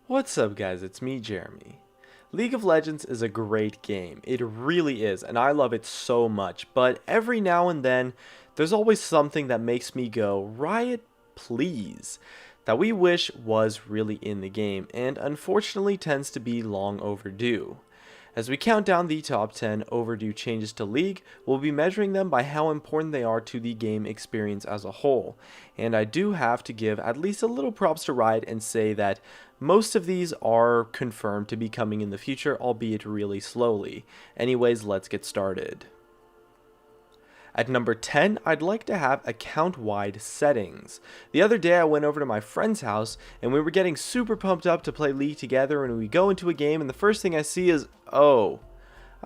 What's up guys, it's me Jeremy. League of Legends is a great game, it really is, and I love it so much, but every now and then, there's always something that makes me go, Riot, please, that we wish was really in the game, and unfortunately tends to be long overdue. As we count down the top 10 overdue changes to League, we'll be measuring them by how important they are to the game experience as a whole. And I do have to give at least a little props to Riot and say that most of these are confirmed to be coming in the future, albeit really slowly. Anyways, let's get started. At number 10, I'd like to have account-wide settings. The other day I went over to my friend's house and we were getting super pumped up to play League together, and we go into a game and the first thing I see is, oh,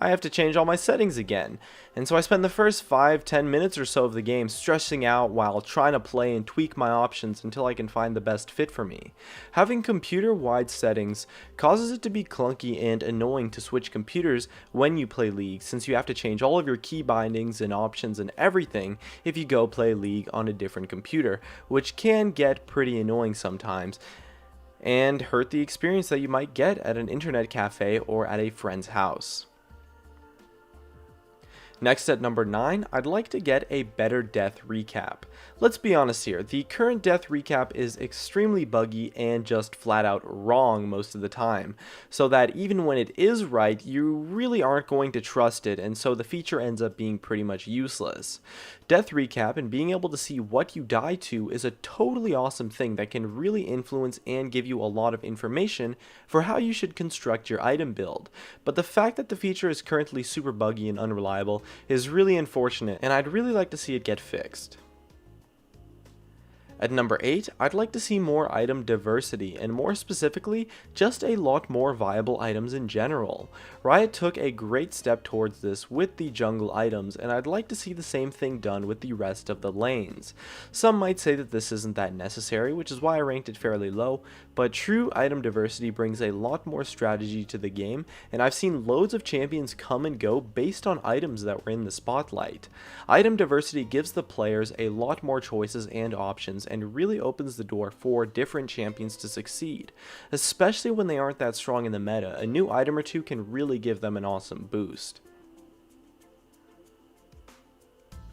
I have to change all my settings again. And so I spent the first 5-10 minutes or so of the game stressing out while trying to play and tweak my options until I can find the best fit for me. Having computer-wide settings causes it to be clunky and annoying to switch computers when you play League, since you have to change all of your key bindings and options and everything if you go play League on a different computer, which can get pretty annoying sometimes and hurt the experience that you might get at an internet cafe or at a friend's house. Next, at number 9, I'd like to get a better death recap. Let's be honest here, the current death recap is extremely buggy and just flat out wrong most of the time, so that even when it is right, you really aren't going to trust it, and so the feature ends up being pretty much useless. Death recap and being able to see what you die to is a totally awesome thing that can really influence and give you a lot of information for how you should construct your item build, but the fact that the feature is currently super buggy and unreliable is really unfortunate, and I'd really like to see it get fixed. At number 8, I'd like to see more item diversity, and more specifically, just a lot more viable items in general. Riot took a great step towards this with the jungle items, and I'd like to see the same thing done with the rest of the lanes. Some might say that this isn't that necessary, which is why I ranked it fairly low, but true item diversity brings a lot more strategy to the game, and I've seen loads of champions come and go based on items that were in the spotlight. Item diversity gives the players a lot more choices and options, and really opens the door for different champions to succeed. Especially when they aren't that strong in the meta, a new item or two can really give them an awesome boost.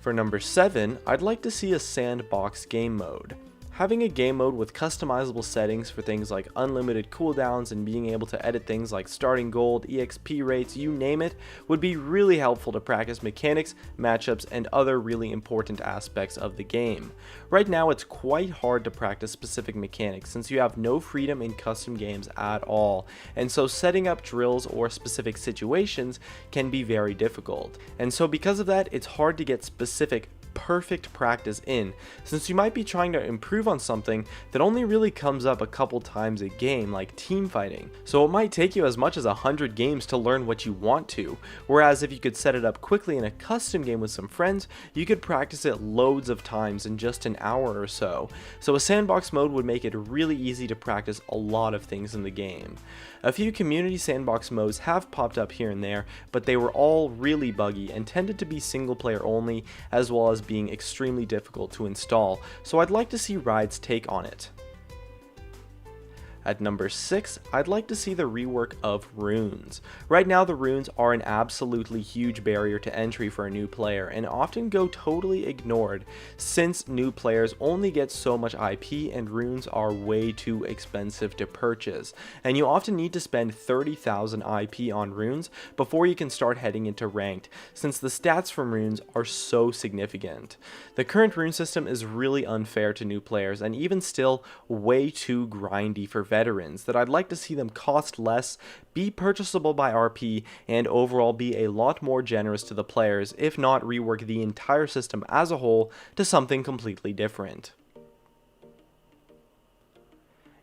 For number 7, I'd like to see a sandbox game mode. Having a game mode with customizable settings for things like unlimited cooldowns and being able to edit things like starting gold, EXP rates, you name it, would be really helpful to practice mechanics, matchups, and other really important aspects of the game. Right now it's quite hard to practice specific mechanics since you have no freedom in custom games at all, and so setting up drills or specific situations can be very difficult. And so because of that, it's hard to get specific perfect practice in, since you might be trying to improve on something that only really comes up a couple times a game, like team fighting. So it might take you as much as 100 games to learn what you want to, whereas if you could set it up quickly in a custom game with some friends, you could practice it loads of times in just an hour or so. So a sandbox mode would make it really easy to practice a lot of things in the game. A few community sandbox modes have popped up here and there, but they were all really buggy and tended to be single player only, as well as being extremely difficult to install, so I'd like to see Riot's take on it. At number 6, I'd like to see the rework of runes. Right now the runes are an absolutely huge barrier to entry for a new player and often go totally ignored since new players only get so much IP and runes are way too expensive to purchase, and you often need to spend 30,000 IP on runes before you can start heading into ranked, since the stats from runes are so significant. The current rune system is really unfair to new players and even still way too grindy for veterans that I'd like to see them cost less, be purchasable by RP, and overall be a lot more generous to the players, if not rework the entire system as a whole to something completely different.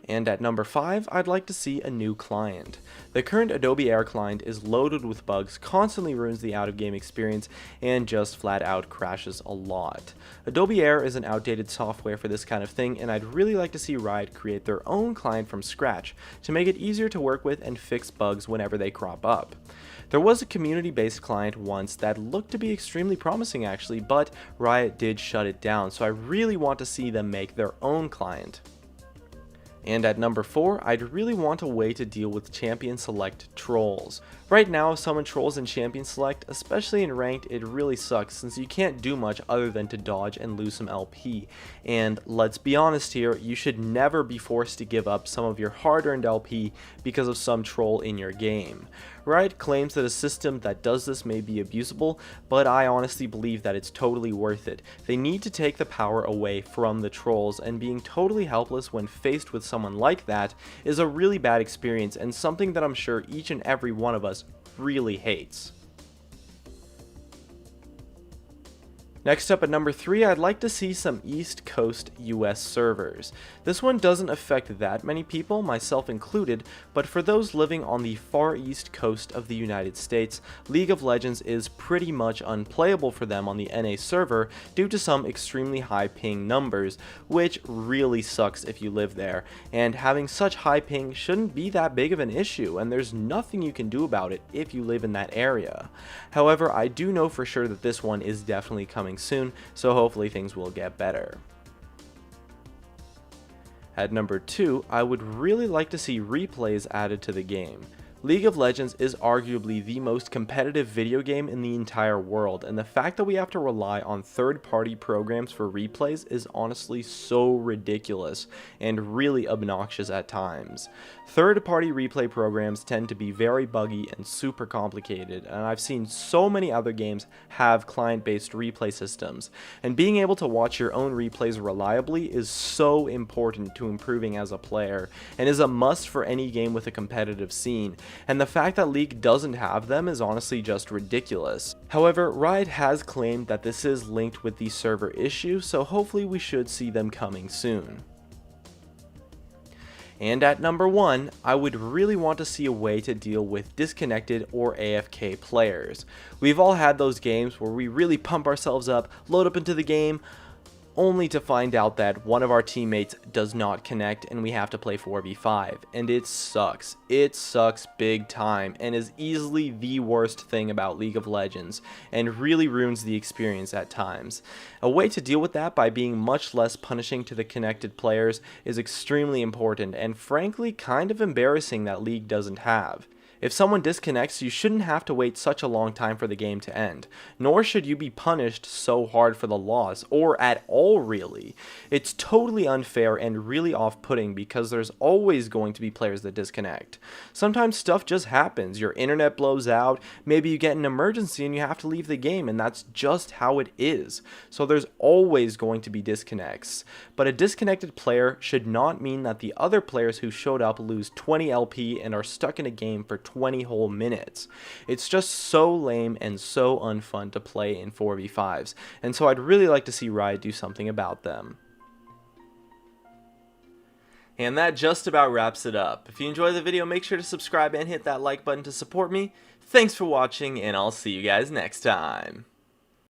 And at number 5, I'd like to see a new client. The current Adobe Air client is loaded with bugs, constantly ruins the out-of-game experience, and just flat out crashes a lot. Adobe Air is an outdated software for this kind of thing, and I'd really like to see Riot create their own client from scratch to make it easier to work with and fix bugs whenever they crop up. There was a community-based client once that looked to be extremely promising actually, but Riot did shut it down, so I really want to see them make their own client. And at number 4, I'd really want a way to deal with Champion Select trolls. Right now, summon trolls in Champion Select, especially in Ranked, it really sucks since you can't do much other than to dodge and lose some LP. And let's be honest here, you should never be forced to give up some of your hard-earned LP because of some troll in your game. Riot claims that a system that does this may be abusable, but I honestly believe that it's totally worth it. They need to take the power away from the trolls, and being totally helpless when faced with someone like that is a really bad experience and something that I'm sure each and every one of us really hates. Next up at number 3, I'd like to see some East Coast US servers. This one doesn't affect that many people, myself included, but for those living on the far east coast of the United States, League of Legends is pretty much unplayable for them on the NA server due to some extremely high ping numbers, which really sucks if you live there, and having such high ping shouldn't be that big of an issue, and there's nothing you can do about it if you live in that area. However, I do know for sure that this one is definitely coming soon, so hopefully things will get better. At number 2, I would really like to see replays added to the game. League of Legends is arguably the most competitive video game in the entire world, and the fact that we have to rely on third-party programs for replays is honestly so ridiculous and really obnoxious at times. Third-party replay programs tend to be very buggy and super complicated, and I've seen so many other games have client-based replay systems, and being able to watch your own replays reliably is so important to improving as a player, and is a must for any game with a competitive scene. And the fact that League doesn't have them is honestly just ridiculous. However, Riot has claimed that this is linked with the server issue, so hopefully we should see them coming soon. And at number 1, I would really want to see a way to deal with disconnected or AFK players. We've all had those games where we really pump ourselves up, load up into the game, only to find out that one of our teammates does not connect and we have to play 4v5, and it sucks. It sucks big time and is easily the worst thing about League of Legends and really ruins the experience at times. A way to deal with that by being much less punishing to the connected players is extremely important and frankly kind of embarrassing that League doesn't have. If someone disconnects, you shouldn't have to wait such a long time for the game to end, nor should you be punished so hard for the loss, or at all really. It's totally unfair and really off-putting because there's always going to be players that disconnect. Sometimes stuff just happens, your internet blows out, maybe you get an emergency and you have to leave the game, and that's just how it is. So there's always going to be disconnects. But a disconnected player should not mean that the other players who showed up lose 20 LP and are stuck in a game for 20 whole minutes. It's just so lame and so unfun to play in 4v5s, and so I'd really like to see Riot do something about them. And that just about wraps it up. If you enjoyed the video, make sure to subscribe and hit that like button to support me. Thanks for watching, and I'll see you guys next time.